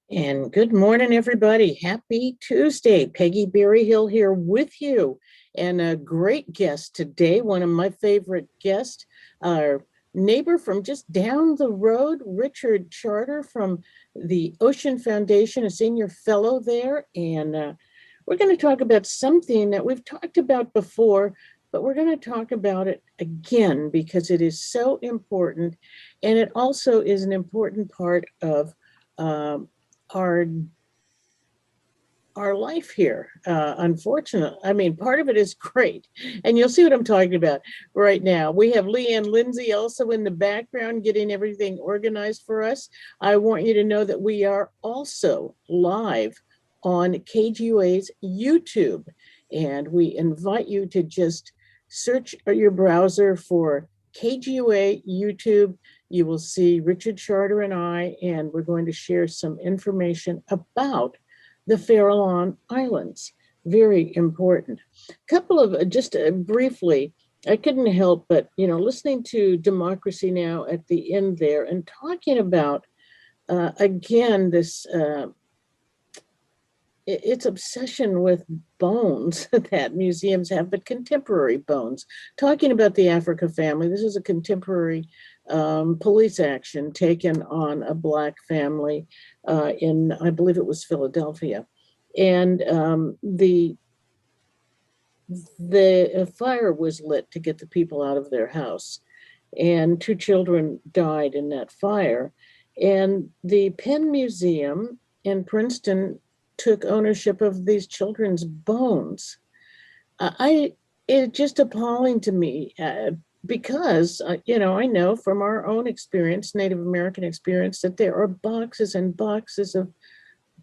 And good morning, everybody. Happy Tuesday. Peggy Berryhill here with you. And a great guest today, one of my favorite guests, our neighbor from just down the road, Richard Charter from the Ocean Foundation, a senior fellow there. And we're going to talk about something that we've talked about before, but we're going to talk about it again because it is so important. And it also is an important part of um, our our life here. Unfortunately, I mean, part of it is great, and you'll see what I'm talking about right now. We have Leanne Lindsay also in the background getting everything organized for us. I want you to know that we are also live on KGUA's YouTube, and we invite you to just search your browser for KGUA YouTube. You will see Richard Charter and I, and we're going to share some information about the Farallon Islands. Very important. A couple of just briefly, I couldn't help but, listening to Democracy Now! At the end there and talking about, again, this its obsession with bones that museums have, but contemporary bones. Talking about the Africa family, this is a contemporary police action taken on a Black family in, I believe it was Philadelphia. And the fire was lit to get the people out of their house. And two children died in that fire. And the Penn Museum in Princeton took ownership of these children's bones. I It's just appalling to me because I know from our own experience, Native American experience, that there are boxes and boxes of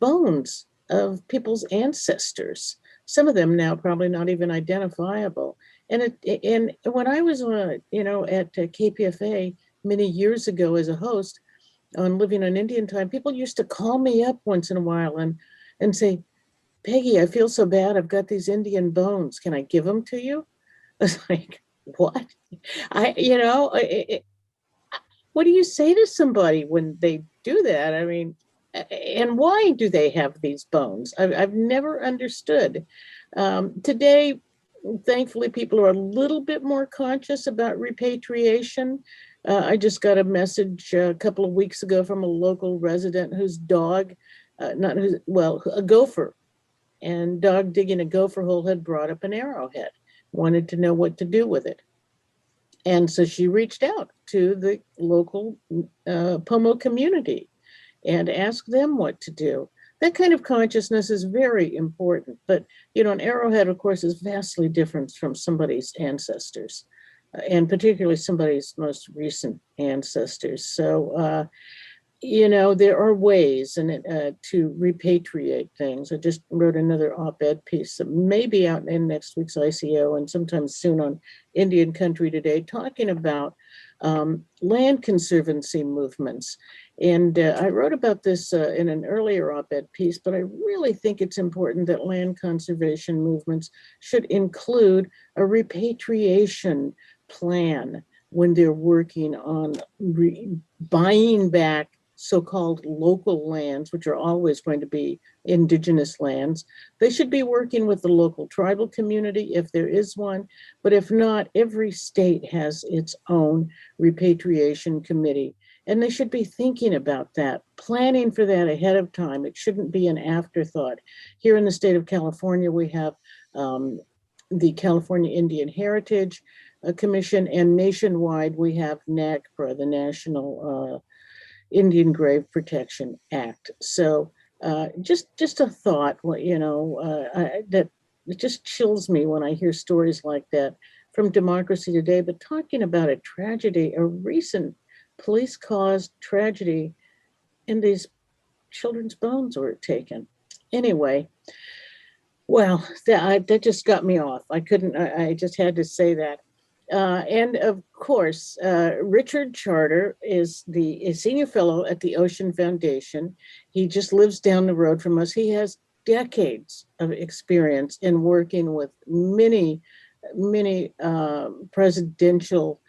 bones of people's ancestors. Some of them now probably not even identifiable. And when I was at KPFA many years ago as a host on Living on Indian Time, people used to call me up once in a while and say, Peggy, I feel so bad. I've got these Indian bones. Can I give them to you? I was like, what? I, you know, it, what do you say to somebody when they do that? I mean, and why do they have these bones? I've never understood. Today, thankfully, people are a little bit more conscious about repatriation. I just got a message a couple of weeks ago from a local resident whose dog, not whose, well, a gopher, and dog digging a gopher hole had brought up an arrowhead, wanted to know what to do with it. And so she reached out to the local Pomo community and asked them what to do. That kind of consciousness is very important. But, an arrowhead, of course, is vastly different from somebody's ancestors, and particularly somebody's most recent ancestors. So, there are ways to repatriate things. I just wrote another op-ed piece that may be out in next week's ICO and sometime soon on Indian Country Today, talking about land conservancy movements. And I wrote about this in an earlier op-ed piece, but I really think it's important that land conservation movements should include a repatriation plan when they're working on buying back so-called local lands, which are always going to be indigenous lands. They should be working with the local tribal community if there is one, but if not, every state has its own repatriation committee, and they should be thinking about that, planning for that ahead of time. It shouldn't be an afterthought. Here in the state of California, we have the California Indian Heritage Commission, and nationwide we have NAGPRA, the National Indian Grave Protection Act. So just a thought, that it just chills me when I hear stories like that from Democracy Today, but talking about a tragedy, a recent police-caused tragedy, and these children's bones were taken. Anyway, well, that just got me off. I just had to say that. And of course, Richard Charter is the senior fellow at the Ocean Foundation. He just lives down the road from us. He has decades of experience in working with many, many presidential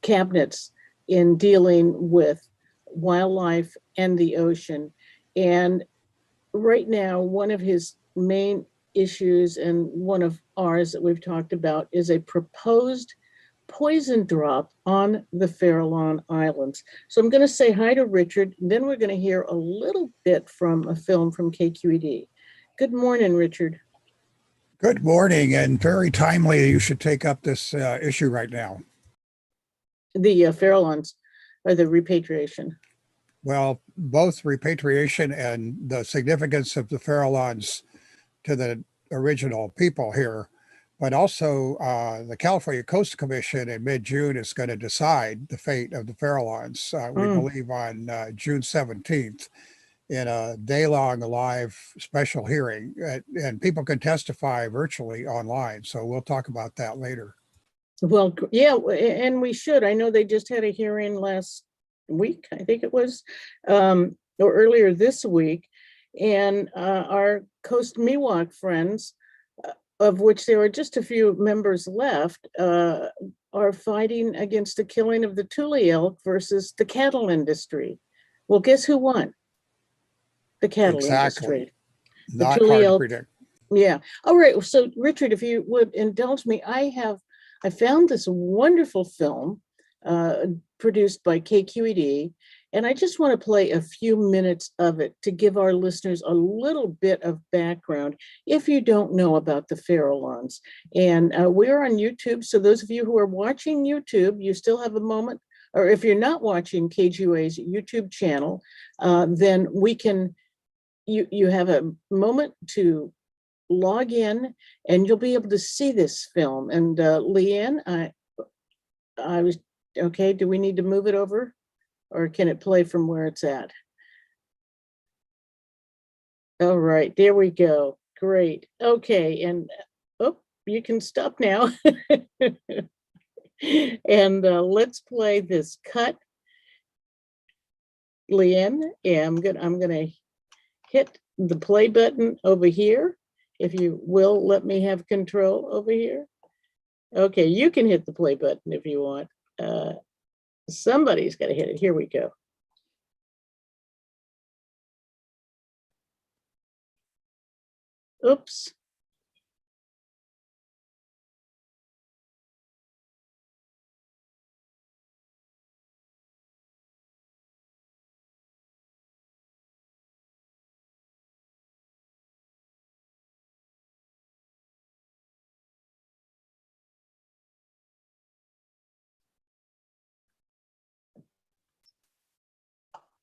cabinets in dealing with wildlife and the ocean. And right now, one of his main issues, and one of ours that we've talked about, is a proposed poison drop on the Farallon Islands. So I'm going to say hi to Richard, and then we're going to hear a little bit from a film from KQED. Good morning, Richard. Good morning, and very timely. You should take up this issue right now. The Farallons, or the repatriation. Well, both repatriation and the significance of the Farallons to the original people here, but also the California Coastal Commission in mid-June is going to decide the fate of the Farallons, we believe on June 17th, in a day-long live special hearing. And people can testify virtually online, so we'll talk about that later. Well, yeah, and we should. I know they just had a hearing last week, I think it was, or earlier this week, and our Coast Miwok friends, of which there are just a few members left, are fighting against the killing of the Tule elk versus the cattle industry. Well, guess who won? The cattle industry. Not hard to predict. Yeah. All right. So, Richard, if you would indulge me, I found this wonderful film produced by KQED, and I just want to play a few minutes of it to give our listeners a little bit of background if you don't know about the Farallons. And we're on YouTube, so those of you who are watching YouTube, you still have a moment, or if you're not watching KGUA's YouTube channel, then you have a moment to log in and you'll be able to see this film. And Leanne, I was, okay, do we need to move it over or can it play from where it's at? All right, there we go. Great. Okay, and oh, you can stop now. And let's play this cut. Leanne, yeah, I'm gonna hit the play button over here. If you will, let me have control over here. Okay, you can hit the play button if you want. Somebody's got to hit it. Here we go. Oops.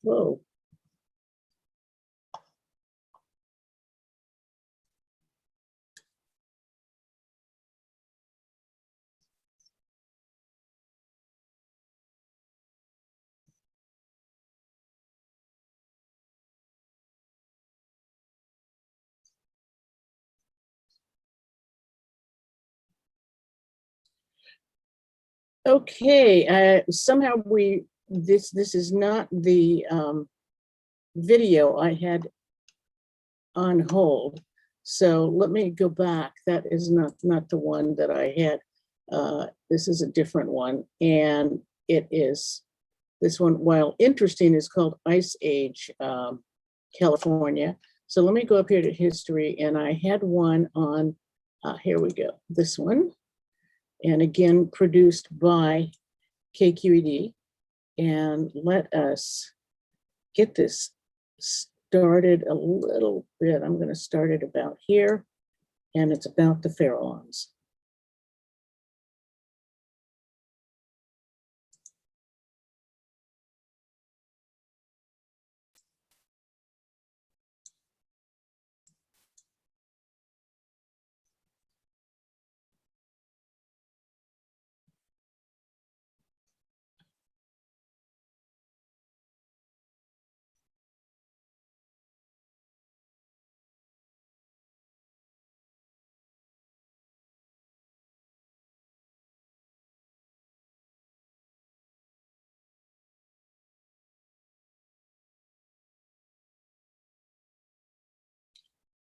Whoa. Okay, somehow this is not the video I had on hold. So let me go back. That is not the one that I had. This is a different one. And it is, this one, while interesting, is called Ice Age, California. So let me go up here to history, and I had one on, here we go, this one. And again, produced by KQED. And let us get this started a little bit. I'm going to start it about here, and it's about the Farallons.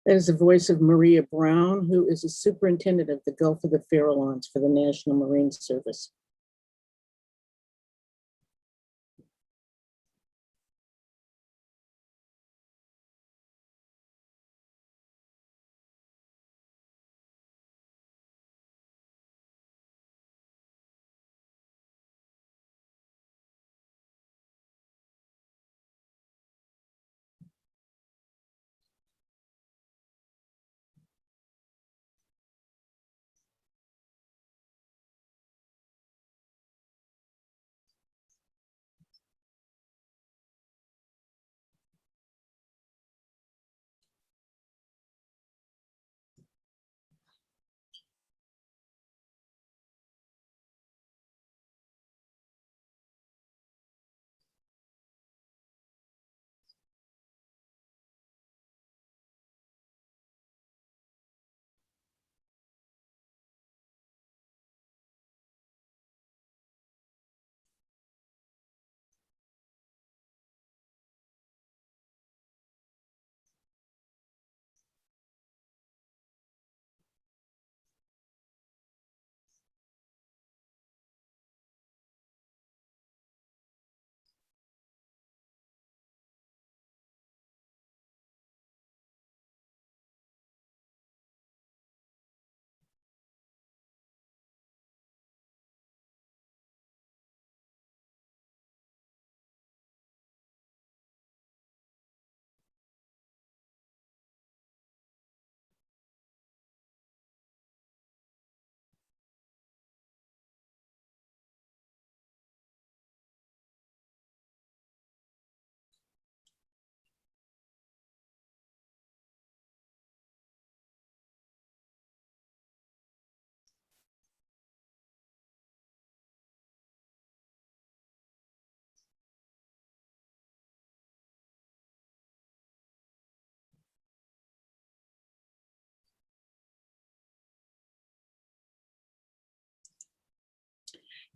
That is the voice of Maria Brown, who is a superintendent of the Gulf of the Farallons for the National Marine Service.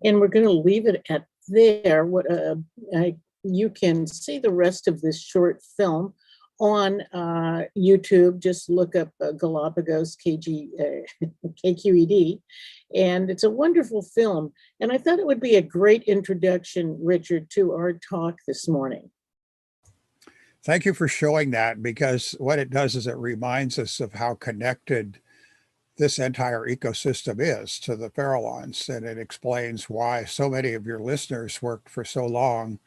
And we're going to leave it at there. You can see the rest of this short film on YouTube. Just look up Galapagos KQED, and it's a wonderful film. And I thought it would be a great introduction, Richard, to our talk this morning. Thank you for showing that, because what it does is it reminds us of how connected this entire ecosystem is to the Farallones, and it explains why so many of your listeners worked for so long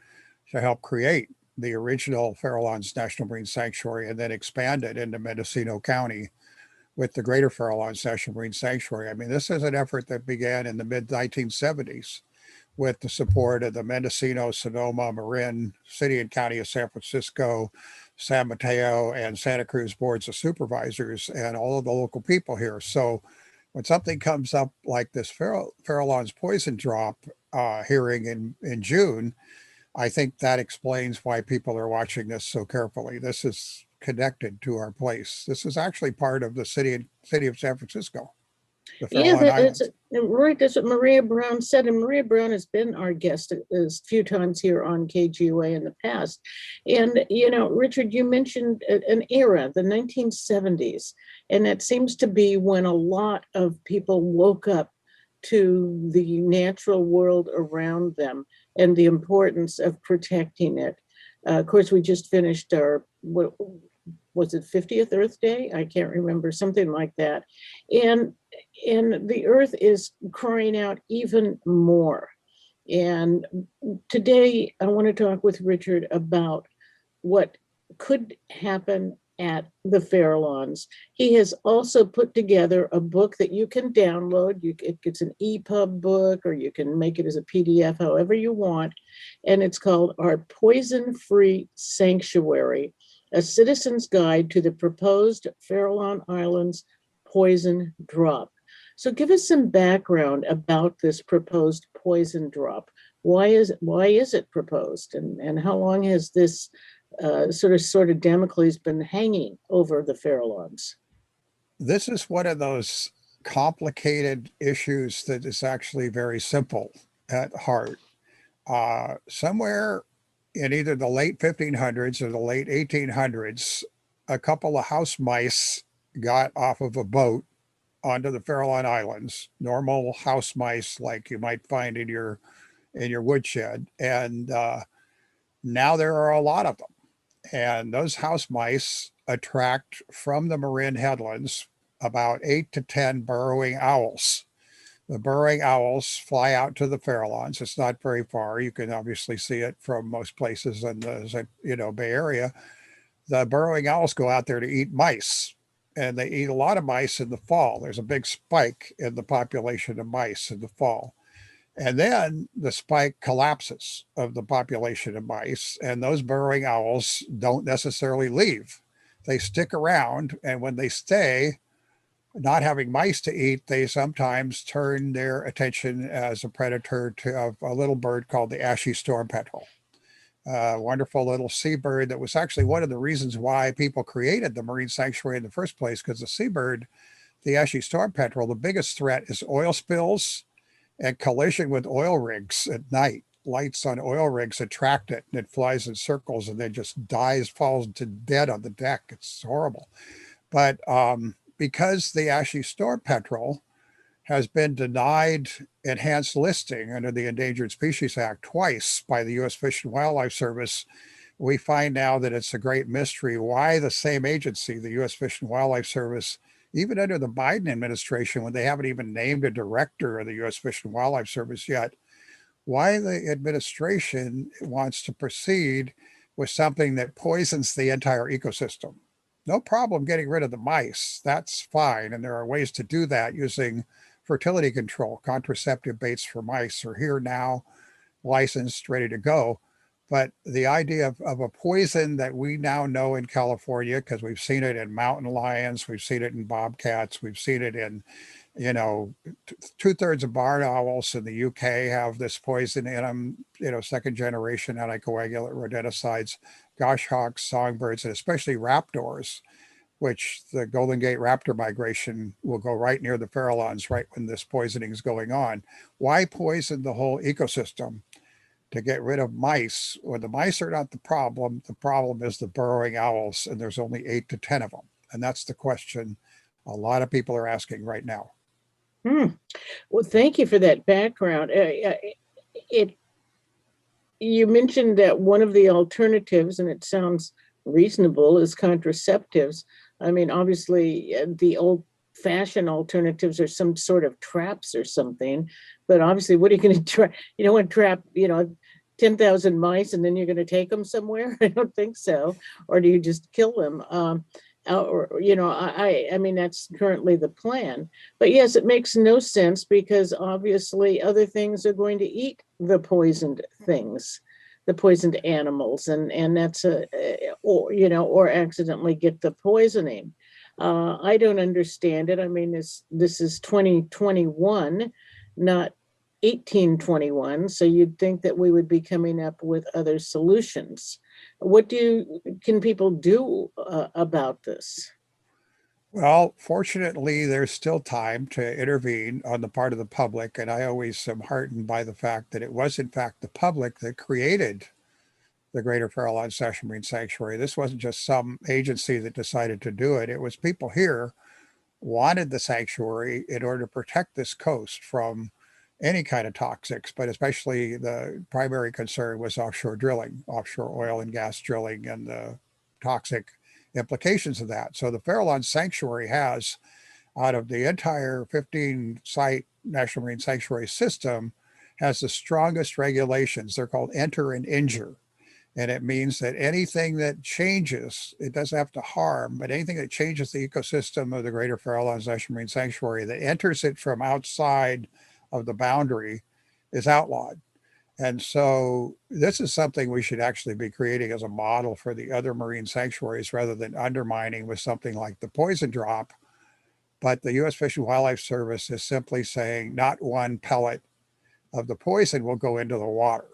to help create the original Farallones National Marine Sanctuary and then expand it into Mendocino County with the Greater Farallones National Marine Sanctuary. I mean, this is an effort that began in the mid-1970s with the support of the Mendocino, Sonoma, Marin, City and County of San Francisco, San Mateo, and Santa Cruz boards of supervisors, and all of the local people here. So when something comes up like this Farallones poison drop hearing in June, I think that explains why people are watching this so carefully. This is connected to our place. This is actually part of the city of San Francisco, the Farallon Islands. Right. That's what Maria Brown said. And Maria Brown has been our guest a few times here on KGUA in the past. And, you know, Richard, you mentioned an era, the 1970s. And that seems to be when a lot of people woke up to the natural world around them and the importance of protecting it. Of course, we just finished our, what was it, 50th Earth Day? I can't remember, something like that. And the earth is crying out even more. And today I want to talk with Richard about what could happen at the Farallones. He has also put together a book that you can download. It's an EPUB book, or you can make it as a PDF, however you want. And it's called Our Poison-Free Sanctuary, a Citizen's Guide to the Proposed Farallon Islands Poison Drop. So give us some background about this proposed poison drop. Why is it proposed, and how long has this sort of Damocles been hanging over the Farallones? This is one of those complicated issues that is actually very simple at heart. Somewhere in either the late 1500s or the late 1800s, a couple of house mice got off of a boat onto the Farallon Islands, normal house mice like you might find in your woodshed, and now there are a lot of them. And those house mice attract from the Marin headlands about 8 to 10 burrowing owls. The burrowing owls fly out to the Farallones. It's not very far. You can obviously see it from most places in the Bay Area. The burrowing owls go out there to eat mice, and they eat a lot of mice in the fall. There's a big spike in the population of mice in the fall. And then the spike collapses of the population of mice, and those burrowing owls don't necessarily leave. They stick around, and when they stay, not having mice to eat, they sometimes turn their attention as a predator to a little bird called the ashy storm petrel. A wonderful little seabird that was actually one of the reasons why people created the marine sanctuary in the first place, because the seabird, the ashy storm petrel, the biggest threat is oil spills and collision with oil rigs at night. Lights on oil rigs attract it, and it flies in circles and then just dies, falls to dead on the deck. It's horrible. But because the ashy storm petrel has been denied enhanced listing under the Endangered Species Act twice by the U.S. Fish and Wildlife Service, we find now that it's a great mystery why the same agency, the U.S. Fish and Wildlife Service, even under the Biden administration, when they haven't even named a director of the U.S. Fish and Wildlife Service yet, why the administration wants to proceed with something that poisons the entire ecosystem. No problem getting rid of the mice. That's fine. And there are ways to do that using fertility control. Contraceptive baits for mice are here now, licensed, ready to go. But the idea of a poison that we now know in California, because we've seen it in mountain lions, we've seen it in bobcats, we've seen it in, 2/3 of barn owls in the UK have this poison in them, second generation anticoagulant rodenticides, goshawks, songbirds, and especially raptors which the Golden Gate raptor migration will go right near the Farallones right when this poisoning is going on. Why poison the whole ecosystem to get rid of mice when the mice are not the problem? The problem is the burrowing owls, and there's only 8 to 10 of them. And that's the question a lot of people are asking right now. Well, thank you for that background. You mentioned that one of the alternatives, and it sounds reasonable, is contraceptives. I mean, obviously, the old-fashioned alternatives are some sort of traps or something. But obviously, what are you going to try? You don't want to trap, 10,000 mice and then you're going to take them somewhere? I don't think so. Or do you just kill them? I mean, that's currently the plan. But yes, it makes no sense because obviously other things are going to eat the poisoned things, the poisoned animals, and that's or accidentally get the poisoning. I don't understand it. I mean, this is 2021, not 1821. So you'd think that we would be coming up with other solutions. What can people do about this? Well, fortunately, there's still time to intervene on the part of the public. And I always am heartened by the fact that it was, in fact, the public that created the Greater Farallones National Marine Sanctuary. This wasn't just some agency that decided to do it. It was people here wanted the sanctuary in order to protect this coast from any kind of toxics, but especially the primary concern was offshore drilling, offshore oil and gas drilling, and the toxic implications of that. So the Farallones Sanctuary has, out of the entire 15 site National Marine Sanctuary system, has the strongest regulations. They're called enter and injure. And it means that anything that changes, it doesn't have to harm, but anything that changes the ecosystem of the Greater Farallones National Marine Sanctuary that enters it from outside of the boundary is outlawed. And so this is something we should actually be creating as a model for the other marine sanctuaries rather than undermining with something like the poison drop. But the U.S. Fish and Wildlife Service is simply saying not one pellet of the poison will go into the water.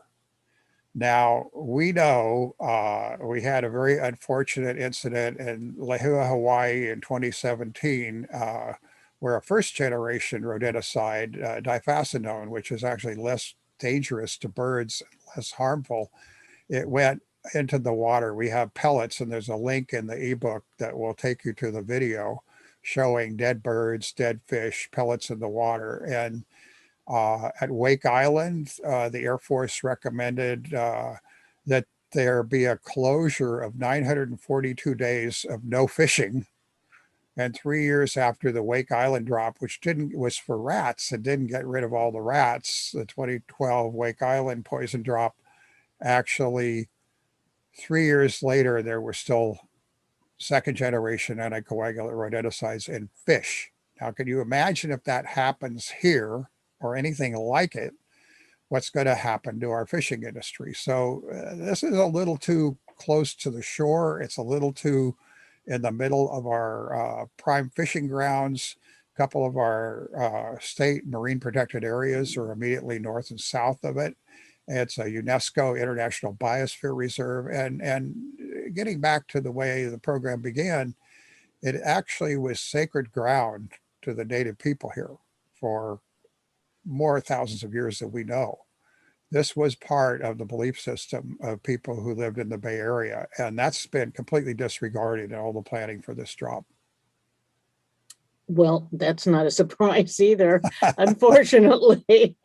Now, we know we had a very unfortunate incident in Lehua, Hawaii in 2017, where a first generation rodenticide, difascinone, which is actually less dangerous to birds, less harmful, it went into the water. We have pellets, and there's a link in the ebook that will take you to the video showing dead birds, dead fish, pellets in the water. And at Wake Island, the Air Force recommended that there be a closure of 942 days of no fishing. And 3 years after the Wake Island drop, which was for rats and didn't get rid of all the rats, the 2012 Wake Island poison drop, actually 3 years later, there were still second generation anticoagulant rodenticides in fish. Now, can you imagine if that happens here or anything like it, what's going to happen to our fishing industry? So this is a little too close to the shore. It's a little too in the middle of our prime fishing grounds. A couple of our state marine protected areas are immediately north and south of it. It's a UNESCO International Biosphere Reserve. And getting back to the way the program began, it actually was sacred ground to the native people here for more thousands of years than we know. This was part of the belief system of people who lived in the Bay Area, and that's been completely disregarded in all the planning for this drop. Well, that's not a surprise either, unfortunately.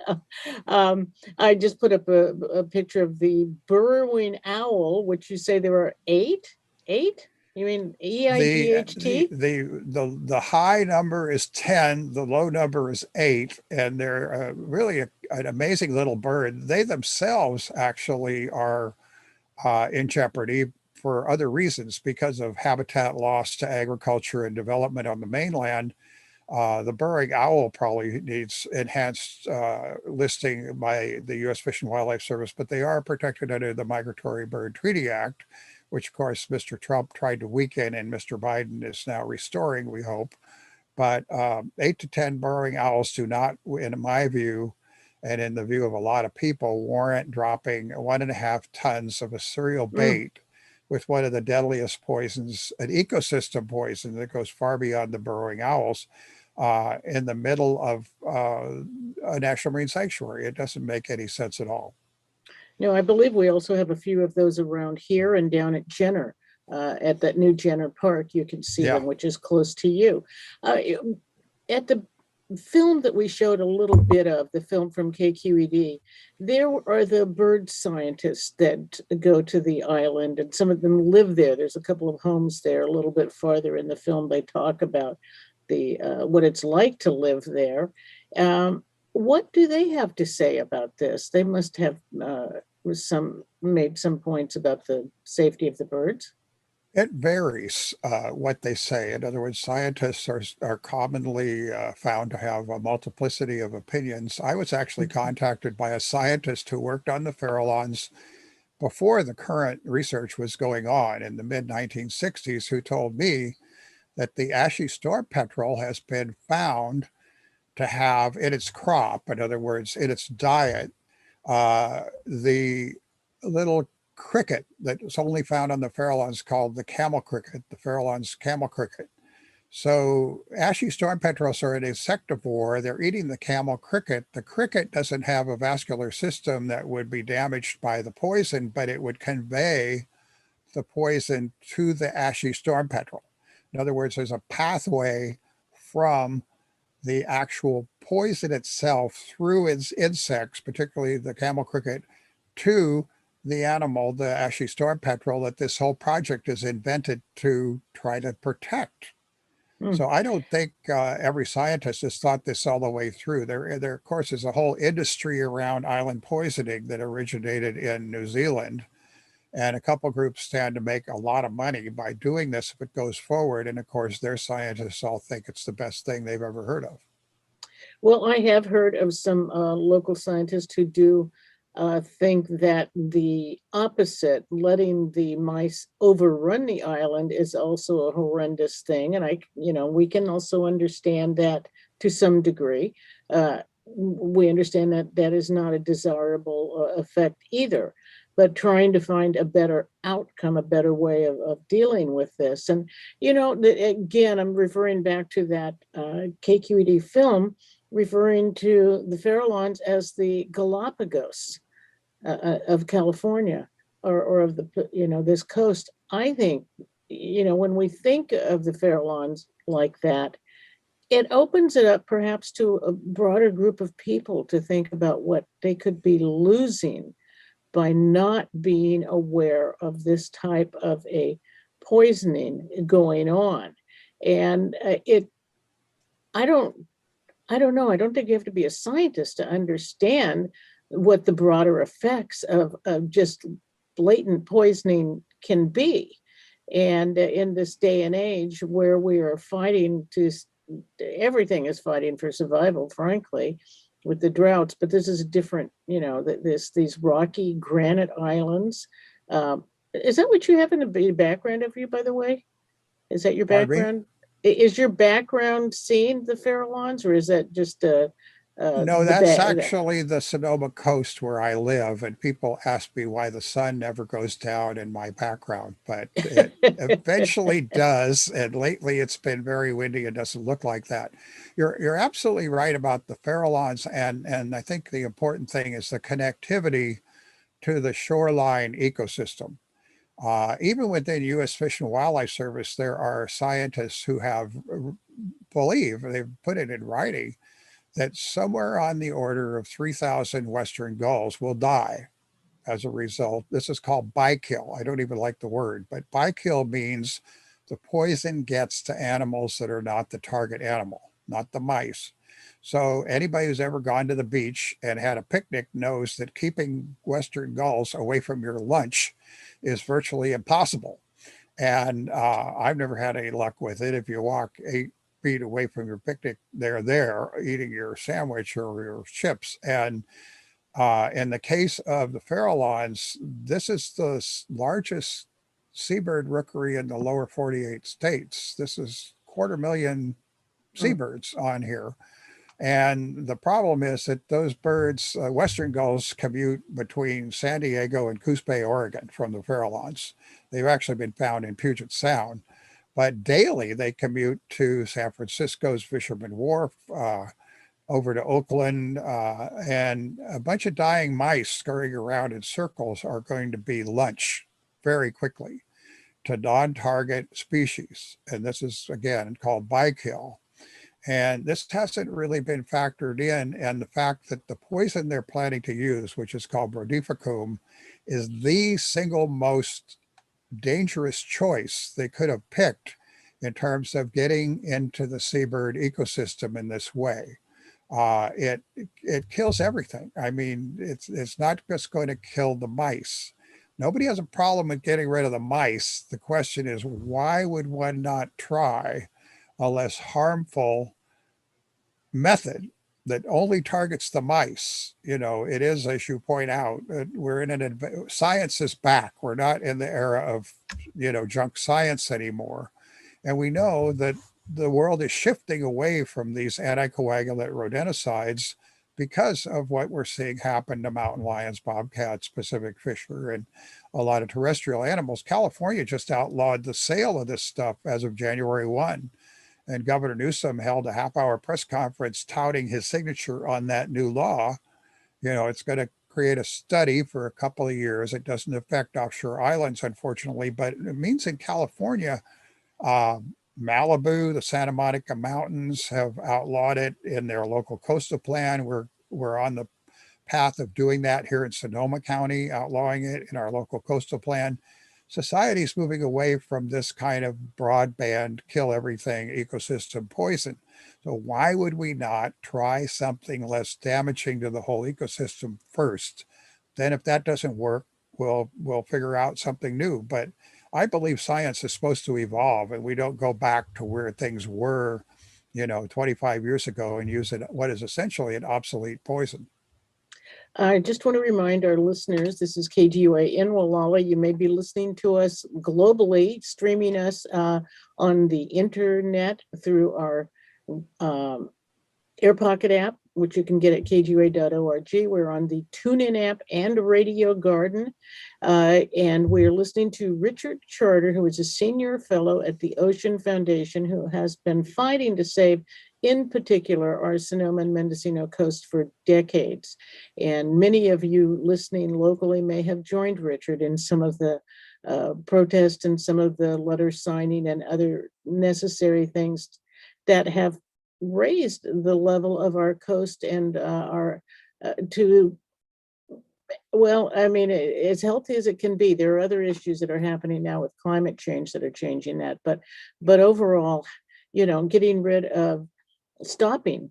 I just put up a picture of the burrowing owl, which you say there are eight? Eight? You mean EIGHT? The high number is 10, the low number is 8, and they're really an amazing little bird. They themselves actually are in jeopardy for other reasons because of habitat loss to agriculture and development on the mainland. The burrowing owl probably needs enhanced listing by the U.S. Fish and Wildlife Service, but they are protected under the Migratory Bird Treaty Act, which of course Mr. Trump tried to weaken and Mr. Biden is now restoring, we hope. But 8 to 10 burrowing owls do not, in my view, and in the view of a lot of people, warrant dropping 1.5 tons of a cereal bait with one of the deadliest poisons, an ecosystem poison that goes far beyond the burrowing owls, in the middle of a national marine sanctuary. It doesn't make any sense at all. No, I believe we also have a few of those around here and down at Jenner, at that new Jenner Park. You can see Yeah. them, which is close to you. At the film that we showed a little bit of, the film from KQED, there are the bird scientists that go to the island, and some of them live there. There's a couple of homes there. A little bit farther in the film, they talk about the what it's like to live there. What do they have to say about this? They must have made some points about the safety of the birds. It varies what they say. In other words, scientists are commonly found to have a multiplicity of opinions. I was actually contacted by a scientist who worked on the Farallones before the current research was going on in the mid 1960s, who told me that the ashy storm petrel has been found to have in its crop, in other words, in its diet, the little cricket that's only found on the Farallones called the camel cricket, the Farallones camel cricket. So ashy storm petrels are an insectivore. They're eating the camel cricket. The cricket doesn't have a vascular system that would be damaged by the poison, but it would convey the poison to the ashy storm petrel. In other words, there's a pathway from the actual poison itself through its insects, particularly the camel cricket, to the animal, the ashy storm petrel, that this whole project is invented to try to protect. Hmm. So I don't think every scientist has thought this all the way through. There, of course, is a whole industry around island poisoning that originated in New Zealand. And a couple groups stand to make a lot of money by doing this if it goes forward. And of course, their scientists all think it's the best thing they've ever heard of. Well, I have heard of some local scientists who do think that the opposite, letting the mice overrun the island, is also a horrendous thing. And we can also understand that to some degree. We understand that that is not a desirable effect either. But trying to find a better outcome, a better way of dealing with this. And, again, I'm referring back to that KQED film, referring to the Farallones as the Galapagos of California, or of this coast. I think, when we think of the Farallones like that, it opens it up perhaps to a broader group of people to think about what they could be losing by not being aware of this type of a poisoning going on. And I don't know. I don't think you have to be a scientist to understand what the broader effects of just blatant poisoning can be. And in this day and age where we are fighting everything is fighting for survival, frankly, with the droughts, but this is a different, these rocky granite islands. Is that what you have in the background of you, by the way? Is that your Pardon me? background? Is your background seeing the Farallones, or is that just No, that's actually the Sonoma coast where I live, and people ask me why the sun never goes down in my background, but it eventually does. And lately, it's been very windy and doesn't look like that. You're absolutely right about the Farallones, and I think the important thing is the connectivity to the shoreline ecosystem. Even within U.S. Fish and Wildlife Service, there are scientists who they've put it in writing, that somewhere on the order of 3,000 Western gulls will die as a result. This is called bykill. I don't even like the word, but bykill means the poison gets to animals that are not the target animal, not the mice. So anybody who's ever gone to the beach and had a picnic knows that keeping Western gulls away from your lunch is virtually impossible. And I've never had any luck with it. If you walk 8 feet away from your picnic, they're there eating your sandwich or your chips. And in the case of the Farallones, this is the largest seabird rookery in the lower 48 states. This is 250,000 seabirds on here. And the problem is that those birds, Western gulls, commute between San Diego and Coos Bay, Oregon from the Farallones. They've actually been found in Puget Sound, but daily they commute to San Francisco's Fisherman Wharf, over to Oakland, and a bunch of dying mice scurrying around in circles are going to be lunch very quickly to non-target species. And this is, again, called bykill. And this hasn't really been factored in. And the fact that the poison they're planning to use, which is called brodifacoum, is the single most dangerous choice they could have picked in terms of getting into the seabird ecosystem in this way. It kills everything. I mean, it's not just going to kill the mice. Nobody has a problem with getting rid of the mice. The question is, why would one not try a less harmful method that only targets the mice? You know, it is, as you point out, we're in science is back. We're not in the era of, junk science anymore. And we know that the world is shifting away from these anticoagulant rodenticides because of what we're seeing happen to mountain lions, bobcats, Pacific fisher, and a lot of terrestrial animals. California just outlawed the sale of this stuff as of January 1. And Governor Newsom held a half-hour press conference touting his signature on that new law. It's going to create a study for a couple of years. It doesn't affect offshore islands, unfortunately, but it means in California, Malibu, the Santa Monica Mountains have outlawed it in their local coastal plan. We're on the path of doing that here in Sonoma County, outlawing it in our local coastal plan. Society is moving away from this kind of broadband, kill everything ecosystem poison. So why would we not try something less damaging to the whole ecosystem first? Then if that doesn't work, we'll figure out something new. But I believe science is supposed to evolve, and we don't go back to where things were, 25 years ago and use what is essentially an obsolete poison. I just want to remind our listeners, this is KGUA in Walla. You may be listening to us globally, streaming us on the internet through our Air Pocket app, which you can get at kgua.org. We're on the TuneIn app and Radio Garden. And we're listening to Richard Charter, who is a senior fellow at the Ocean Foundation, who has been fighting to save, in particular, our Sonoma and Mendocino coast for decades. And many of you listening locally may have joined Richard in some of the protests and some of the letter signing and other necessary things that have raised the level of our coast and as healthy as it can be. There are other issues that are happening now with climate change that are changing that, but overall, getting rid of, stopping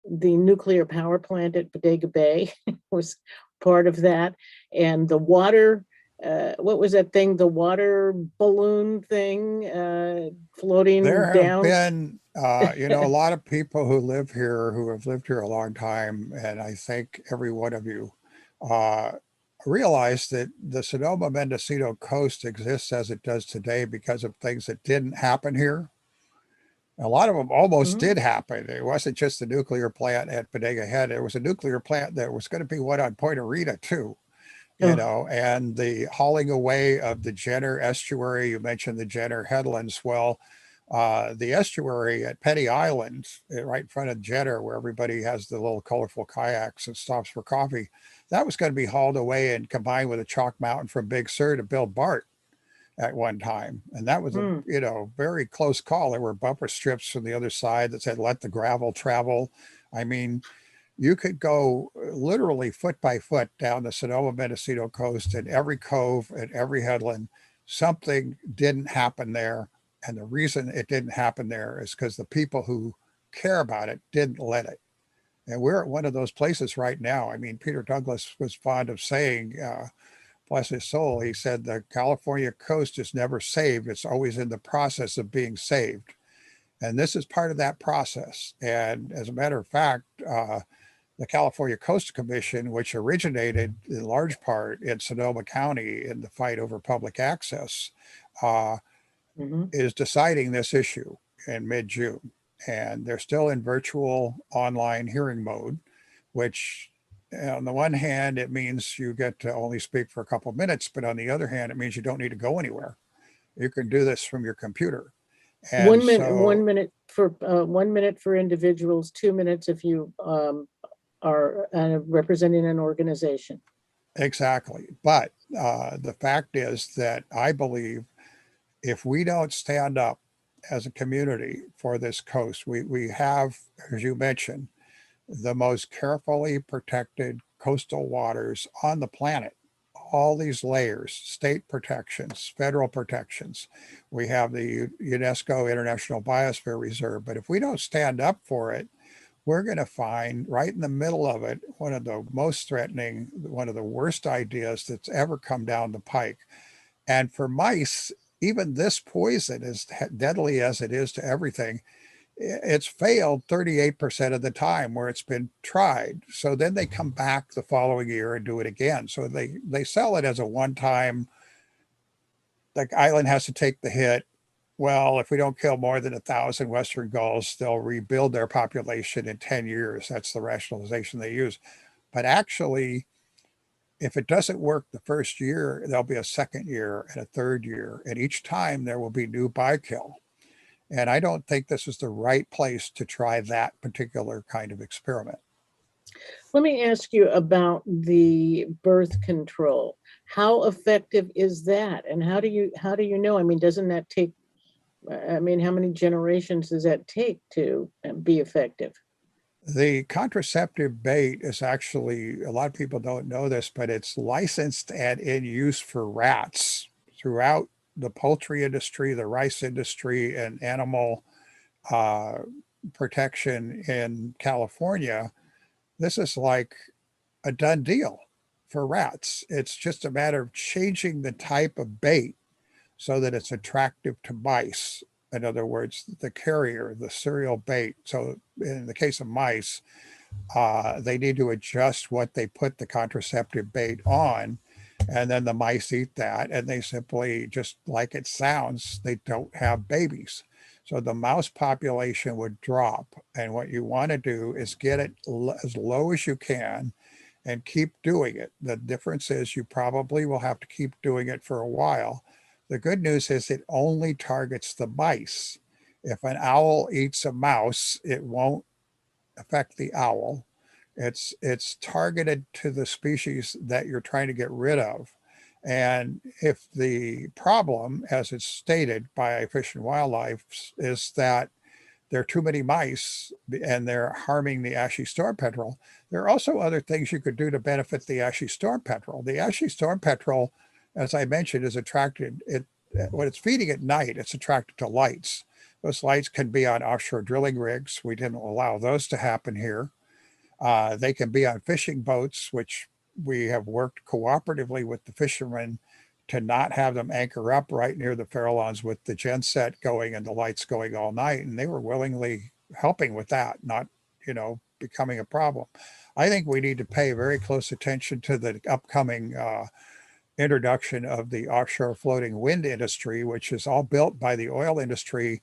the nuclear power plant at Bodega Bay was part of that, and the water. What was that thing? The water balloon thing floating there down. There have been, a lot of people who live here who have lived here a long time, and I think every one of you realize that the Sonoma Mendocino coast exists as it does today because of things that didn't happen here. A lot of them almost did happen. It wasn't just the nuclear plant at Bodega Head. There was a nuclear plant that was going to be one on Point Arena too. And the hauling away of the Jenner estuary. You mentioned the Jenner headlands. Well, the estuary at Penny Island, right in front of Jenner, where everybody has the little colorful kayaks and stops for coffee, that was going to be hauled away and combined with a chalk mountain from Big Sur to build BART at one time. And that was a very close call. There were bumper strips from the other side that said, "Let the gravel travel." I mean, you could go literally foot by foot down the Sonoma Mendocino coast, and every cove and every headland. Something didn't happen there. And the reason it didn't happen there is because the people who care about it didn't let it. And we're at one of those places right now. I mean, Peter Douglas was fond of saying, bless his soul, he said, the California coast is never saved. It's always in the process of being saved. And this is part of that process. And as a matter of fact, the California Coastal Commission, which originated in large part in Sonoma County in the fight over public access, is deciding this issue in mid-June. and they're still in virtual online hearing mode, which on the one hand, it means you get to only speak for a couple of minutes, but on the other hand, it means you don't need to go anywhere. You can do this from your computer. And 1 minute, so 1 minute for individuals, 2 minutes if you are representing an organization. exactly. But the fact is that I believe if we don't stand up as a community for this coast, we have, as you mentioned, the most carefully protected coastal waters on the planet. All these layers, state protections, federal protections. We have the UNESCO International Biosphere Reserve. But if we don't stand up for it, we're going to find right in the middle of it one of the most threatening, one of the worst ideas that's ever come down the pike. And for mice, even this poison, as deadly as it is to everything, it's failed 38% of the time where it's been tried. So then they come back the following year and do it again. So they sell it as a one-time, the island has to take the hit. Well, if we don't kill more than 1,000 Western gulls, they'll rebuild their population in 10 years. That's the rationalization they use. But actually, if it doesn't work the first year, there'll be a second year and a third year. And each time there will be new bykill. And I don't think this is the right place to try that particular kind of experiment. Let me ask you about the birth control. How effective is that? And how do you know? I mean, doesn't that take, I mean, how many generations does that take to be effective? The contraceptive bait is actually, a lot of people don't know this, but it's licensed and in use for rats throughout the poultry industry, the rice industry, and animal uh, protection in California. This is like a done deal for rats. It's just a matter of changing the type of bait so that it's attractive to mice. In other words, the carrier, the cereal bait. So in the case of mice, they need to adjust what they put the contraceptive bait on. And then the mice eat that and they simply, just like it sounds, they don't have babies. So the mouse population would drop. And what you want to do is get it as low as you can and keep doing it. The difference is you probably will have to keep doing it for a while. The good news is it only targets the mice. If an owl eats a mouse, it won't affect the owl. It's targeted to the species that you're trying to get rid of. And if the problem, as it's stated by Fish and Wildlife, is that there are too many mice and they're harming the ashy storm petrel, there are also other things you could do to benefit the ashy storm petrel. The ashy storm petrel, as I mentioned, is attracted, when it's feeding at night, it's attracted to lights. Those lights can be on offshore drilling rigs. We didn't allow those to happen here. They can be on fishing boats, which we have worked cooperatively with the fishermen to not have them anchor up right near the Farallones with the genset going and the lights going all night. And they were willingly helping with that, not, becoming a problem. I think we need to pay very close attention to the upcoming introduction of the offshore floating wind industry, which is all built by the oil industry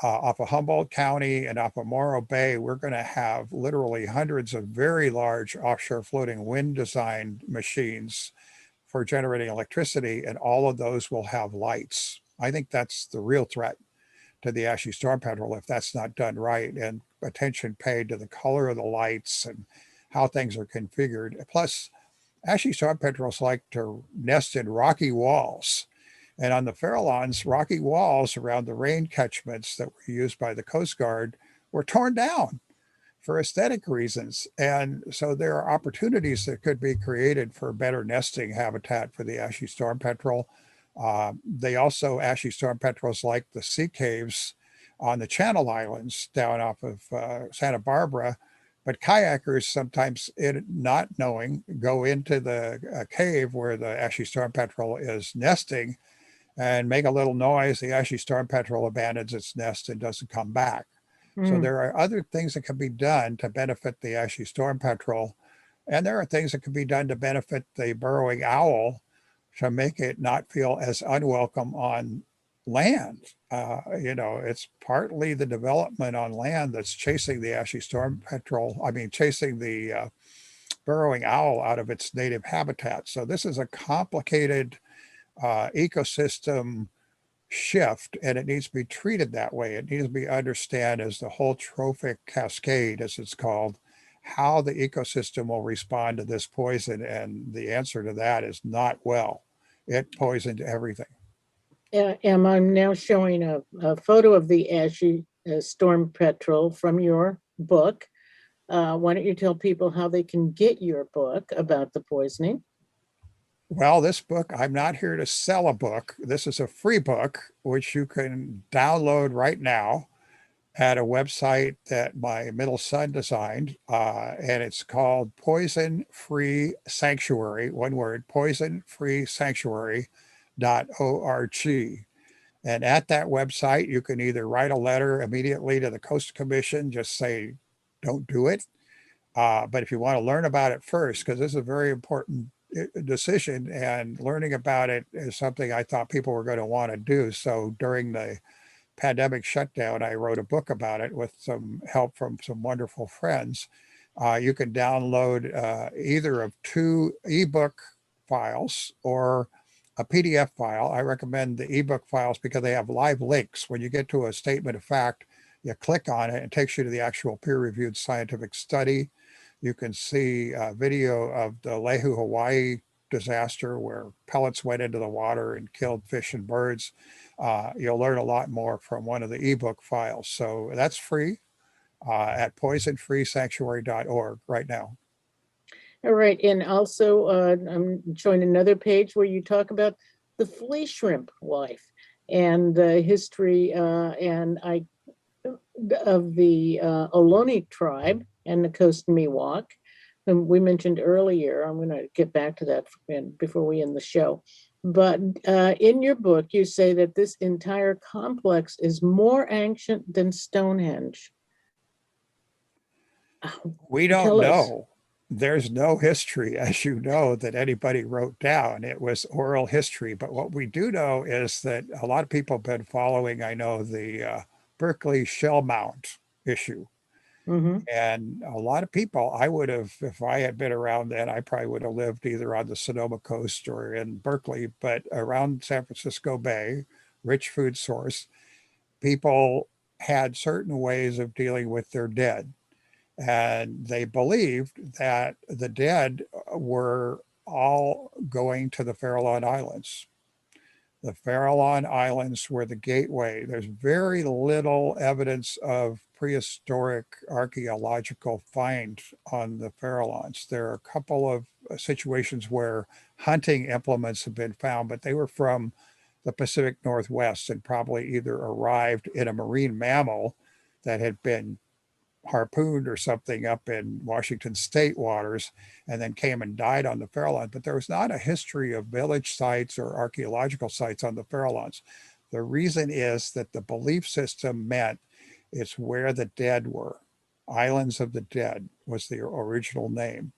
off of Humboldt County and off of Morro Bay. We're going to have literally hundreds of very large offshore floating wind design machines for generating electricity, and all of those will have lights. I think that's the real threat to the ashy storm petrel if that's not done right, and attention paid to the color of the lights and how things are configured. Plus, ashy storm petrels like to nest in rocky walls. And on the Farallones, rocky walls around the rain catchments that were used by the Coast Guard were torn down for aesthetic reasons. And so there are opportunities that could be created for better nesting habitat for the ashy storm petrel. They also, ashy storm petrels like the sea caves on the Channel Islands down off of Santa Barbara. But kayakers sometimes, not knowing, go into the cave where the ashy storm petrel is nesting and make a little noise. The ashy storm petrel abandons its nest and doesn't come back. So there are other things that can be done to benefit the ashy storm petrel. And there are things that can be done to benefit the burrowing owl to make it not feel as unwelcome on land. It's partly the development on land that's chasing the ashy storm petrel. I mean, chasing the burrowing owl out of its native habitat. So this is a complicated ecosystem shift, and it needs to be treated that way. It needs to be understood as the whole trophic cascade, as it's called, how the ecosystem will respond to this poison. And the answer to that is not well. It poisoned everything. I'm now showing a photo of the ashy storm petrel from your book. Why don't you tell people how they can get your book about the poisoning? Well, this book, I'm not here to sell a book. This is a free book, which you can download right now at a website that my middle son designed. And it's called Poison Free Sanctuary, one word, poisonfreesanctuary.org. And at that website, you can either write a letter immediately to the Coastal Commission, just say, don't do it. But if you want to learn about it first, because this is a very important decision, and learning about it is something I thought people were going to want to do. So during the pandemic shutdown, I wrote a book about it with some help from some wonderful friends. You can download either of two ebook files or a PDF file. I recommend the ebook files because they have live links. When you get to a statement of fact, you click on it, and it takes you to the actual peer-reviewed scientific study. You can see a video of the Lehu, Hawaii disaster where pellets went into the water and killed fish and birds. You'll learn a lot more from one of the ebook files. So that's free at poisonfreesanctuary.org right now. All right, and also I'm showing another page where you talk about the flea shrimp life and the history of the Ohlone tribe and the Coast Miwok. And we mentioned earlier, I'm going to get back to that before we end the show. But in your book, you say that this entire complex is more ancient than Stonehenge. We don't Tell us. know. There's no history, as you know, that anybody wrote down. It was oral history. But what we do know is that a lot of people have been following, I know, the Berkeley shell mound issue. Mhm. And a lot of people, I would have, if I had been around then, I probably would have lived either on the Sonoma coast or in Berkeley, but around San Francisco Bay, rich food source, people had certain ways of dealing with their dead. And they believed that the dead were all going to the Farallon Islands. The Farallon Islands were the gateway. There's very little evidence of prehistoric archaeological find on the Farallons. There are a couple of situations where hunting implements have been found, but they were from the Pacific Northwest and probably either arrived in a marine mammal that had been harpooned or something up in Washington state waters and then came and died on the Farallons. But there was not a history of village sites or archaeological sites on the Farallons. The reason is that the belief system meant it's where the dead were. Islands of the Dead was the original name.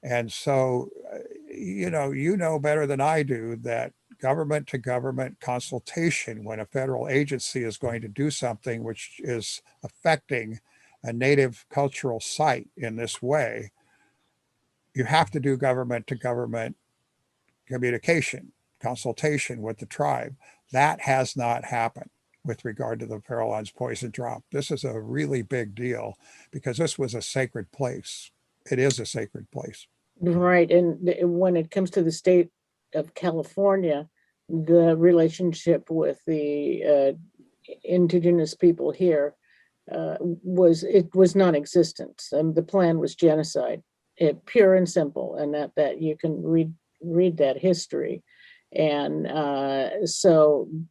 And so, you know better than I do that government to government consultation, when a federal agency is going to do something which is affecting a native cultural site in this way, you have to do government to government communication, consultation with the tribe. That has not happened with regard to the Farallon's poison drop. This is a really big deal because this was a sacred place. It is a sacred place. Right. And when it comes to the state of California, the relationship with the indigenous people here was non-existent. The plan was genocide, pure and simple, and that you can read that history. And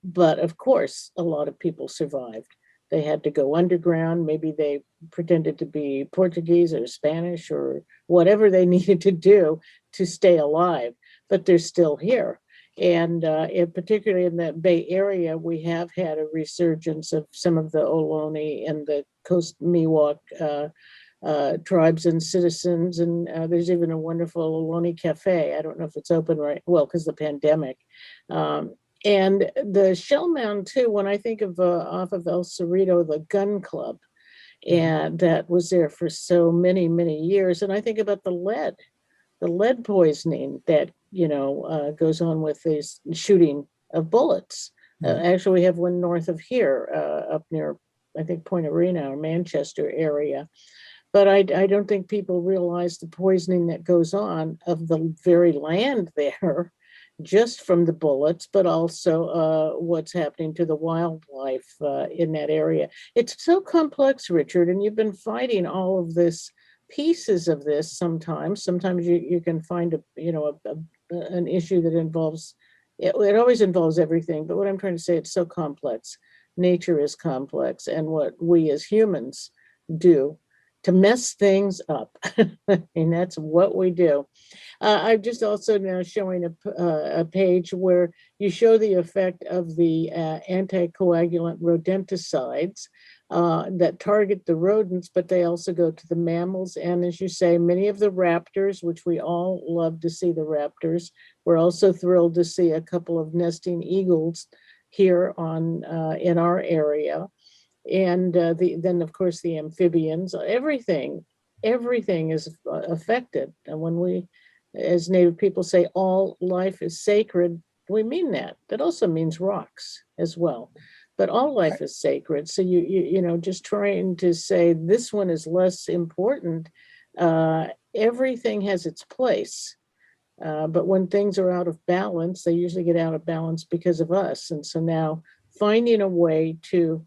but of course, a lot of people survived. They had to go underground. Maybe they pretended to be Portuguese or Spanish or whatever they needed to do to stay alive, but they're still here. And particularly in the Bay Area, we have had a resurgence of some of the Ohlone and the Coast Miwok tribes and citizens. And there's even a wonderful Ohlone Cafe. I don't know if it's open right, well, because the pandemic. And the Shell Mound too, when I think of off of El Cerrito, the gun club, and that was there for so many, many years. And I think about the lead poisoning that, goes on with this shooting of bullets. Mhm. Actually, we have one north of here, up near, I think, Point Arena or Manchester area. But I don't think people realize the poisoning that goes on of the very land there, just from the bullets, but also what's happening to the wildlife in that area. It's so complex, Richard, and you've been fighting all of this pieces of this sometimes. Sometimes you can find an issue that involves, it always involves everything, but what I'm trying to say, it's so complex. Nature is complex, and what we as humans do to mess things up. And that's what we do. I'm just also now showing a page where you show the effect of the anticoagulant rodenticides that target the rodents, but they also go to the mammals. And as you say, many of the raptors, which we all love to see the raptors, we're also thrilled to see a couple of nesting eagles here on in our area. And then of course the amphibians, everything is affected. And when we, as Native people say, all life is sacred, we mean that. That also means rocks as well. But all I, life is sacred. So just trying to say this one is less important. Uh, Everything has its place. But when things are out of balance, they usually get out of balance because of us. And so now finding a way to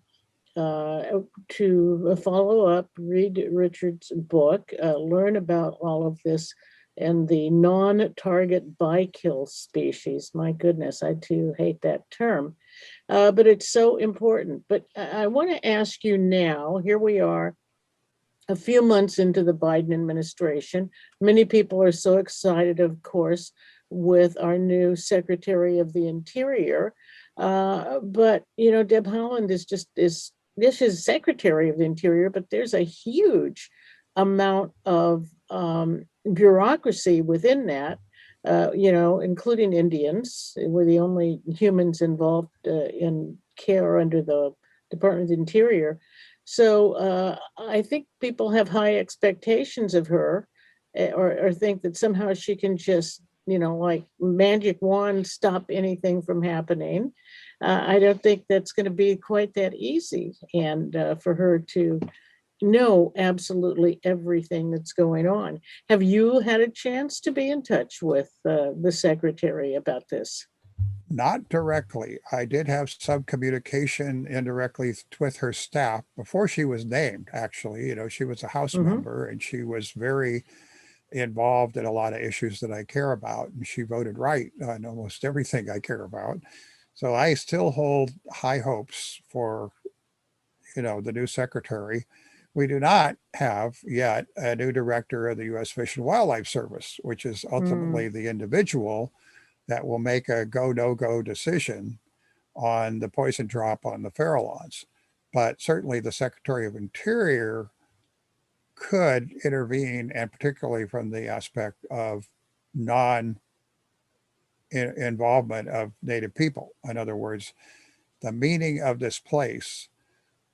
follow up, read Richard's book, learn about all of this and the non-target by-kill species. My goodness, I too hate that term, but it's so important. But I want to ask you now, here we are, a few months into the Biden administration. Many people are so excited, of course, with our new Secretary of the Interior. But Deb Haaland is this is Secretary of the Interior, but there's a huge amount of bureaucracy within that. Including Indians. We're the only humans involved in care under the Department of the Interior. So I think people have high expectations of her, or think that somehow she can just, like magic wand, stop anything from happening. I don't think that's going to be quite that easy. And for her to know absolutely everything that's going on. Have you had a chance to be in touch with the secretary about this? Not directly. I did have some communication indirectly with her staff before she was named, actually. She was a House Mm-hmm. member and she was very involved in a lot of issues that I care about. And she voted right on almost everything I care about. So I still hold high hopes for, the new secretary. We do not have yet a new director of the U.S. Fish and Wildlife Service, which is Mm. ultimately the individual that will make a go no go decision on the poison drop on the Farallones. But certainly the Secretary of Interior could intervene, and particularly from the aspect of non involvement of Native people. In other words, the meaning of this place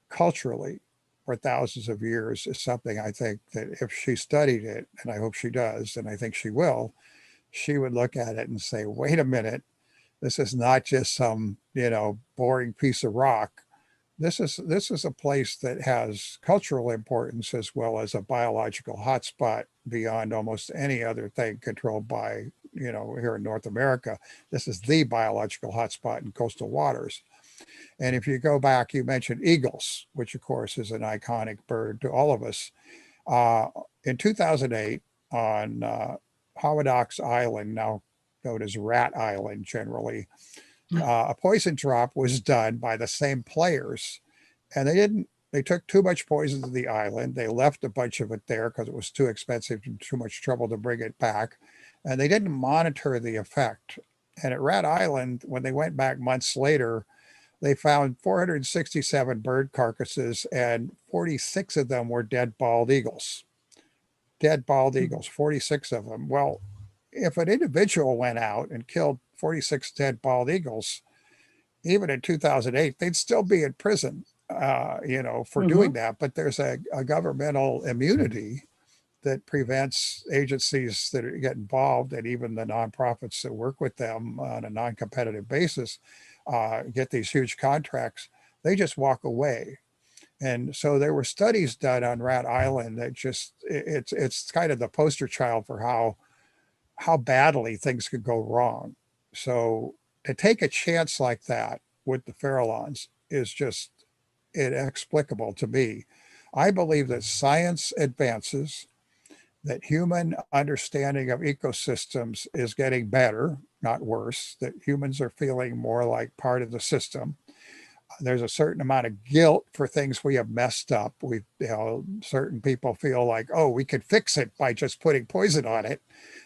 culturally for thousands of years is something I think that if she studied it, and I hope she does, and I think she will, she would look at it and say, wait a minute, this is not just some, boring piece of rock. This is a place that has cultural importance as well as a biological hotspot beyond almost any other thing controlled by, here in North America. This is the biological hotspot in coastal waters. And if you go back, you mentioned eagles, which of course is an iconic bird to all of us. Uh, in 2008, on Hawadok's Island, now known as Rat Island generally, a poison drop was done by the same players, and they took too much poison to the island. They left a bunch of it there because it was too expensive and too much trouble to bring it back. And they didn't monitor the effect. And at Rat Island, when they went back months later, they found 467 bird carcasses, and 46 of them were dead bald eagles. Dead bald eagles, 46 of them. Well, if an individual went out and killed 46 dead bald eagles, even in 2008, they'd still be in prison, for doing Hmm. that. But there's a governmental immunity that prevents agencies that get involved, and even the nonprofits that work with them on a non-competitive basis, get these huge contracts. They just walk away. And so there were studies done on Rat Island that just it's kind of the poster child for how badly things could go wrong. So to take a chance like that with the Farallons is just inexplicable to me. I believe that science advances, that human understanding of ecosystems is getting better, not worse, that humans are feeling more like part of the system. There's a certain amount of guilt for things we have messed up. Certain people feel like, oh, we could fix it by just putting poison on it,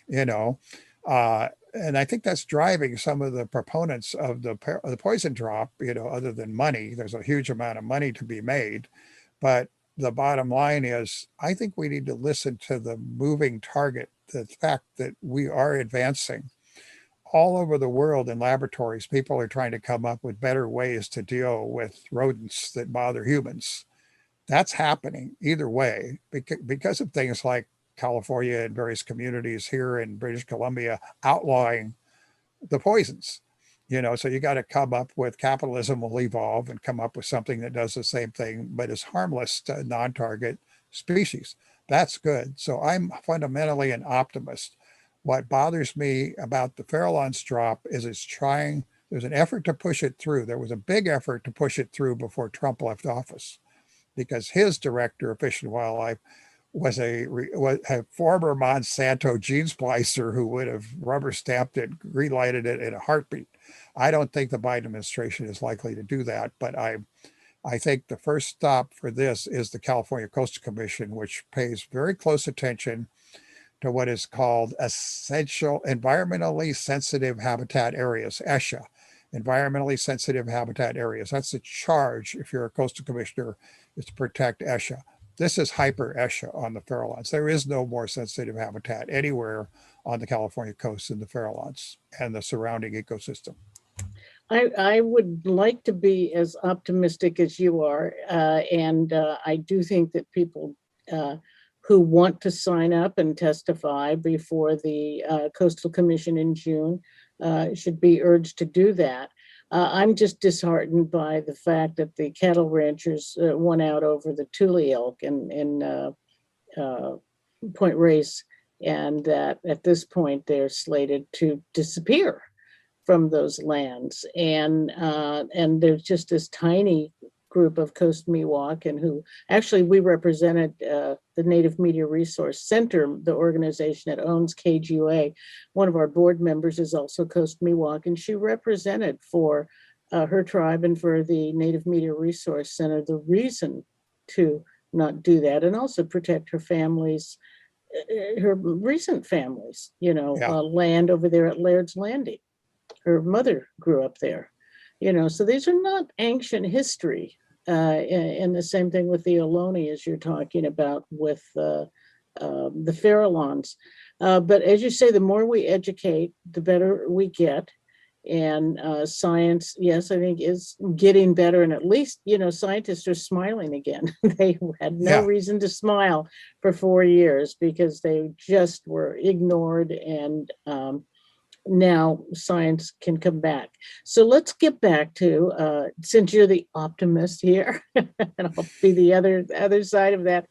you know. And I think that's driving some of the proponents of the poison drop, other than money. There's a huge amount of money to be made. But the bottom line is, I think we need to listen to the moving target, the fact that we are advancing all over the world in laboratories. People are trying to come up with better ways to deal with rodents that bother humans. That's happening either way because of things like California and various communities here in British Columbia outlawing the poisons. So you got to come up with, capitalism will evolve and come up with something that does the same thing but is harmless to non-target species. That's good. So I'm fundamentally an optimist. What bothers me about the Farallon's drop is there's an effort to push it through. There was a big effort to push it through before Trump left office, because his director of Fish and Wildlife was a former Monsanto gene splicer who would have rubber stamped it, green-lighted it in a heartbeat. I don't think the Biden administration is likely to do that, but I think the first stop for this is the California Coastal Commission, which pays very close attention to what is called essential environmentally sensitive habitat areas, ESHA, environmentally sensitive habitat areas. That's the charge, if you're a coastal commissioner, is to protect ESHA. This is hyper ESHA on the Farallones. There is no more sensitive habitat anywhere on the California coast than the Farallones and the surrounding ecosystem. I would like to be as optimistic as you are, and I do think that people who want to sign up and testify before the Coastal Commission in June should be urged to do that. I'm just disheartened by the fact that the cattle ranchers won out over the Tule elk in Point Reyes, and that at this point they're slated to disappear from those lands. And there's just this tiny group of Coast Miwok, and who actually we represented the Native Media Resource Center, the organization that owns KGUA. One of our board members is also Coast Miwok, and she represented for her tribe and for the Native Media Resource Center the reason to not do that, and also protect her family's, her recent families, Yeah. land over there at Laird's Landing. Her mother grew up there, so these are not ancient history. And the same thing with the Ohlone, as you're talking about with the Farallons. But as you say, the more we educate, the better we get. And science, yes, I think is getting better. And at least, scientists are smiling again. They had no Yeah. reason to smile for 4 years because they just were ignored, and now science can come back. So let's get back to, since you're the optimist here, and I'll be the other side of that.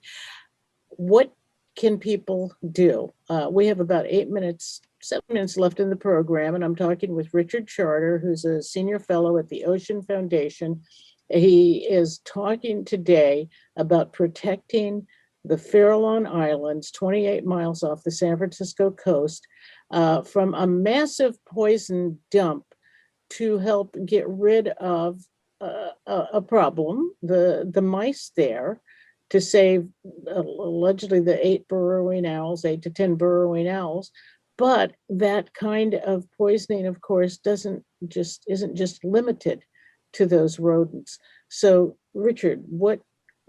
What can people do? We have about 7 minutes left in the program, and I'm talking with Richard Charter, who's a senior fellow at the Ocean Foundation. He is talking today about protecting the Farallon Islands, 28 miles off the San Francisco coast, from a massive poison dump to help get rid of a problem, the mice there, to save allegedly the 8 to 10 burrowing owls. But that kind of poisoning, of course, isn't just limited to those rodents. So, Richard, what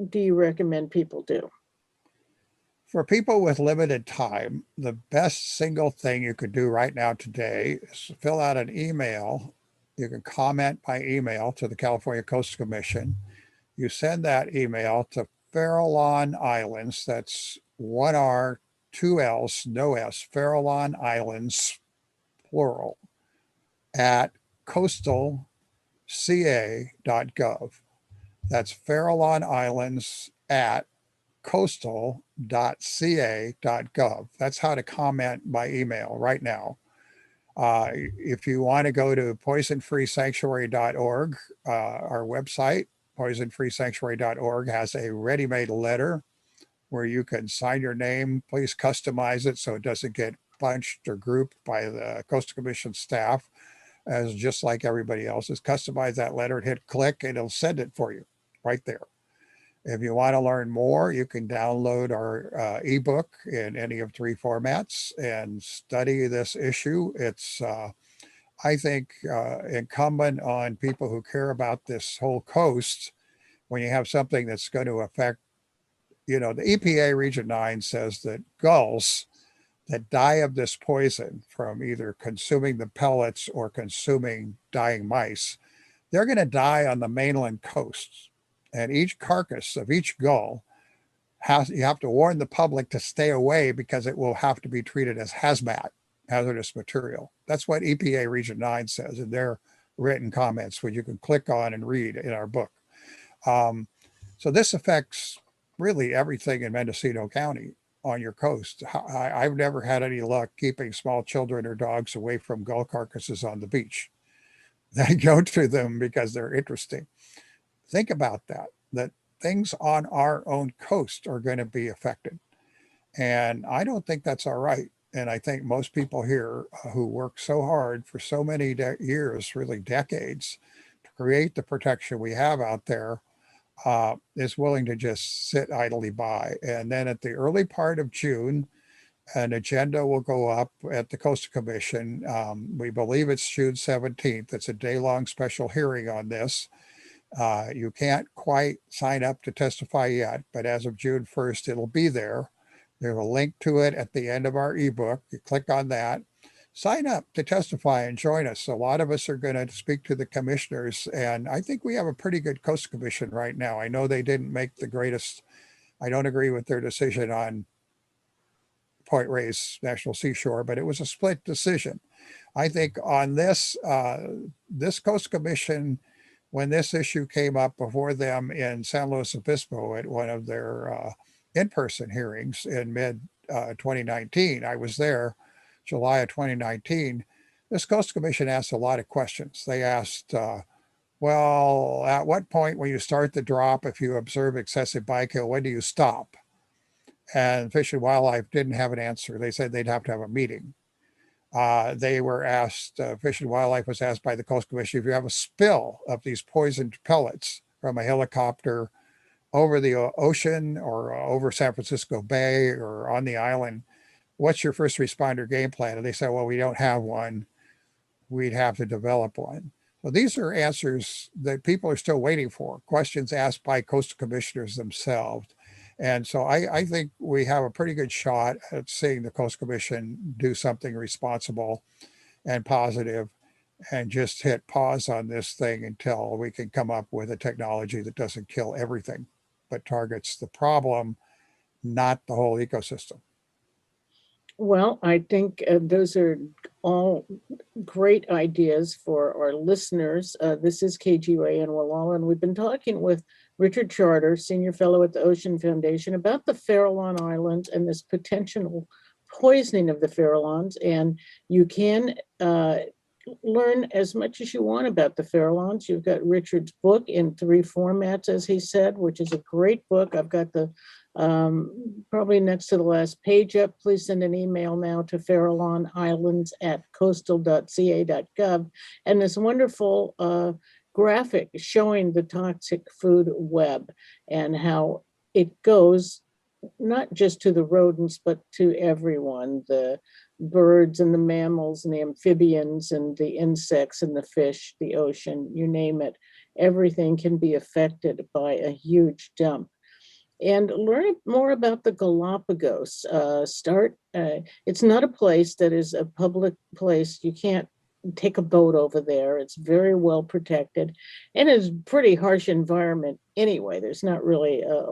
do you recommend people do? For people with limited time, the best single thing you could do right now today is fill out an email You can comment by email to the California Coastal Commission. You send that email to Farallon Islands, that's 1 R, 2 L's, no S, Farallon Islands, plural, at coastalca.gov. That's Farallon Islands at coastal.ca.gov. That's how to comment by email right now. If you want to go to poisonfreesanctuary.org, our website, poisonfreesanctuary.org, has a ready-made letter where you can sign your name. Please customize it so it doesn't get bunched or grouped by the Coastal Commission staff as just like everybody else's. Customize that letter and hit click, and it'll send it for you right there. If you want to learn more, you can download our ebook in any of 3 formats and study this issue. It's, I think, incumbent on people who care about this whole coast when you have something that's going to affect, the EPA Region 9 says that gulls that die of this poison from either consuming the pellets or consuming dying mice, they're going to die on the mainland coast. And each carcass of each gull you have to warn the public to stay away because it will have to be treated as hazmat, hazardous material. That's what EPA Region 9 says in their written comments, which you can click on and read in our book. So this affects really everything in Mendocino County on your coast. I've never had any luck keeping small children or dogs away from gull carcasses on the beach. They go to them because they're interesting. Think about that things on our own coast are going to be affected. And I don't think that's all right. And I think most people here who work so hard for so many years, really decades, to create the protection we have out there, is willing to just sit idly by. And then at the early part of June, an agenda will go up at the Coastal Commission. We believe it's June 17th. It's a day-long special hearing on this. You can't quite sign up to testify yet, but as of June 1st, it'll be there. There's a link to it at the end of our ebook. You click on that, sign up to testify and join us. A lot of us are going to speak to the commissioners, and I think we have a pretty good Coastal Commission right now. I know they didn't make the greatest, I don't agree with their decision on Point Reyes National Seashore, but it was a split decision. I think on this, this Coastal Commission, when this issue came up before them in San Luis Obispo at one of their in-person hearings in mid-2019, I was there, July of 2019, this Coastal Commission asked a lot of questions. They asked, well, at what point when you start the drop, if you observe excessive bykill, when do you stop? And Fish and Wildlife didn't have an answer. They said they'd have to have a meeting. They were asked, Fish and Wildlife was asked by the Coastal Commission, if you have a spill of these poisoned pellets from a helicopter over the ocean or over San Francisco Bay or on the island, what's your first responder game plan? And they said, well, we don't have one. We'd have to develop one. So these are answers that people are still waiting for, questions asked by coastal commissioners themselves. And so I think we have a pretty good shot at seeing the Coastal Commission do something responsible and positive and just hit pause on this thing until we can come up with a technology that doesn't kill everything, but targets the problem, not the whole ecosystem. Well, I think those are all great ideas for our listeners. This is KGUA in Walla, and we've been talking with Richard Charter, Senior Fellow at the Ocean Foundation, about the Farallon Islands and this potential poisoning of the Farallons. And you can learn as much as you want about the Farallons. You've got Richard's book in 3 formats, as he said, which is a great book. I've got the probably next to the last page up. Please send an email now to farallonislands@coastal.ca.gov. And this wonderful graphic showing the toxic food web and how it goes not just to the rodents, but to everyone, the birds and the mammals and the amphibians and the insects and the fish, the ocean, you name it. Everything can be affected by a huge dump. And learn more about the Galapagos. It's not a place that is a public place. You can't take a boat over there. It's very well protected, and it's a pretty harsh environment anyway. There's not really a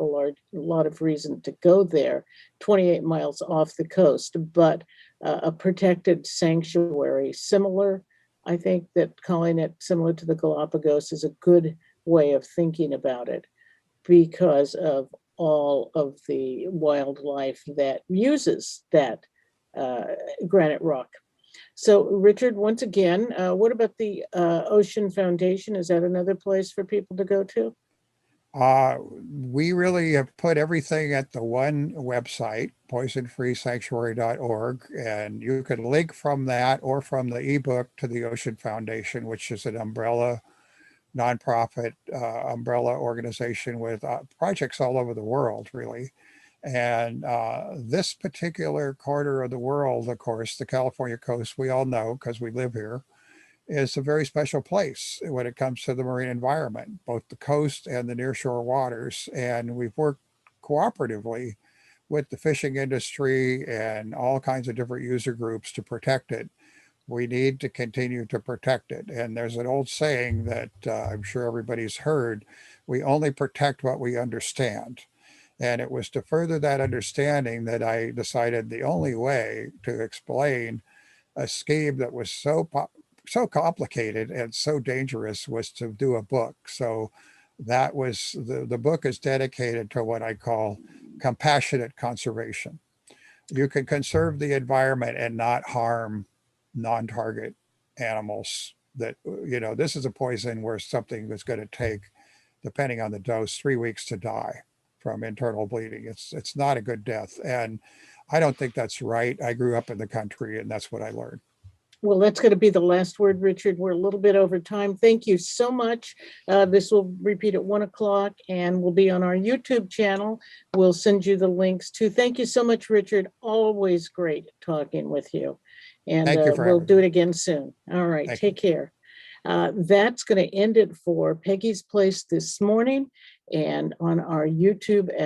lot of reason to go there, 28 miles off the coast, but a protected sanctuary, similar. I think that calling it similar to the Galapagos is a good way of thinking about it because of all of the wildlife that uses that uh, granite rock. So, Richard, once again, what about the Ocean Foundation? Is that another place for people to go to? We really have put everything at the one website, poisonfreesanctuary.org, and you can link from that or from the ebook to the Ocean Foundation, which is an umbrella nonprofit umbrella organization with projects all over the world, really. And this particular corner of the world, of course, the California coast, we all know because we live here, is a very special place when it comes to the marine environment, both the coast and the nearshore waters. And we've worked cooperatively with the fishing industry and all kinds of different user groups to protect it. We need to continue to protect it. And there's an old saying that I'm sure everybody's heard: we only protect what we understand. And it was to further that understanding that I decided the only way to explain a scheme that was so complicated and so dangerous was to do a book. So that was the book is dedicated to what I call compassionate conservation. You can conserve the environment and not harm non-target animals. That, this is a poison where something that's going to take, depending on the dose, 3 weeks to die from internal bleeding. It's not a good death, and I don't think that's right. I grew up in the country, and that's what I learned. Well, that's going to be the last word, Richard. We're a little bit over time. Thank you so much. This will repeat at 1 o'clock and will be on our YouTube channel. We'll send you the links too. Thank you so much, Richard. Always great talking with you. And Thank you for we'll having do me. it again soon. All right. Thank you. Take care. That's going to end it for Peggy's Place this morning and on our YouTube